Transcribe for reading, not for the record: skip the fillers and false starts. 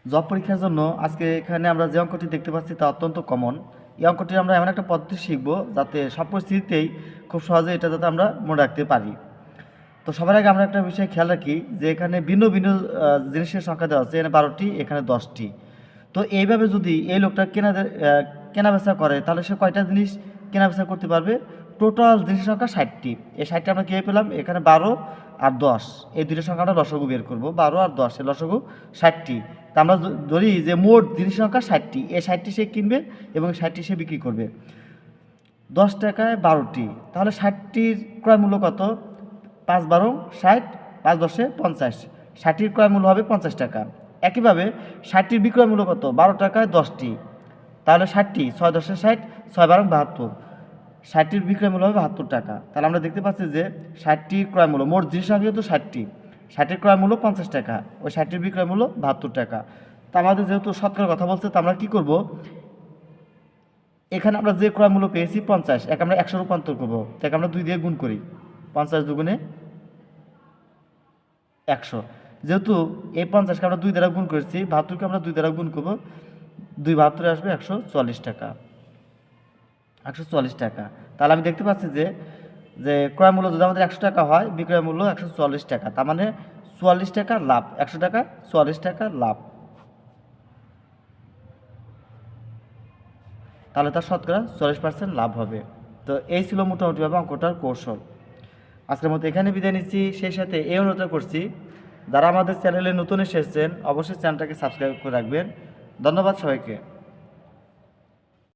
Job পরীক্ষার জন্য আজকে এখানে আমরা যে অঙ্কটি দেখতে পাচ্ছি তা অত্যন্ত কমন। এই অঙ্কটি আমরা এমন একটা পদ্ধতি শিখব যাতে সব পরিস্থিতিতেই খুব সহজে এটা যাতে আমরা মনে রাখতে পারি। তো সবার আগে আমরা একটা বিষয় খেয়াল রাখি যে এখানে ভিন্ন ভিন্ন জিনিসের সংখ্যা দেওয়া আছে, এখানে 12টি, এখানে 10টি। তো এইভাবে যদি এই লোকটা কেনা বেচা করে তাহলে সে কয়টা জিনিস কেনা বেচা করতে পারবে? টোটাল জিনিসের সংখ্যা 60টি। এই 60টি আমরা কীভাবে পেলাম? এখানে 12 আর 10, এই দুইটা সংখ্যা আমরা লসাগু বের করবো। 12 আর 10 এর লসাগু 60টি। তা আমরা ধরি যে মোট জিনিসের সংখ্যা 60টি, এই 60টি সে কিনবে এবং 60টি সে বিক্রি করবে। 10 টাকায় 12টি, তাহলে 60টির ক্রয় মূল্য কত? 5 12 60, 5 10 50, 60টির ক্রয় মূল্য হবে 50 টাকা। একইভাবে 60টির বিক্রয় মূল্য কত? 12 টাকায় 10টি, তাহলে 60টি, 6 10 60, 6 12 72, 60টির বিক্রয় মূল্য হবে 72 টাকা। তাহলে আমরা দেখতে পাচ্ছি যে 60টির ক্রয় মূল্য, মোট জিনিস সংখ্যা যেহেতু 60টি, 60টির ক্রয় মূল্য 50 টাকা, ওই 60টির বিক্রয় মূল্য 72 টাকা। তা আমাদের যেহেতু শতকরা কথা বলছে, তো আমরা কী করব? এখানে আমরা যে ক্রয় মূল্য পেয়েছি 50, একে আমরা 100 রূপান্তর করবো, তাকে আমরা 2 দিয়ে গুণ করি। 50 দুগুণে 100। যেহেতু এই 50কে আমরা 2 দ্বারা গুণ করেছি, 72কে আমরা 2 দ্বারা গুণ করবো, 2 72 আসবে 144 টাকা। 144 টাকা। তাহলে আমি দেখতে পাচ্ছি যে যে ক্রয় মূল্য যদি আমাদের 100 টাকা হয়, বিক্রয় মূল্য 144 টাকা, তার মানে 44 টাকা লাভ। 100 টাকা 44 টাকা লাভ, তাহলে তার শতকরা 40% লাভ হবে। তো এই ছিল মোটামুটিভাবে অঙ্কটার কৌশল। আজকের মতো এখানে বিদায় নিচ্ছি। সেই সাথে এই অনুরোধ করছি, যারা আমাদের চ্যানেলে নতুন এসেছেন অবশ্যই চ্যানেলটাকে সাবস্ক্রাইব করে রাখবেন। ধন্যবাদ সবাইকে।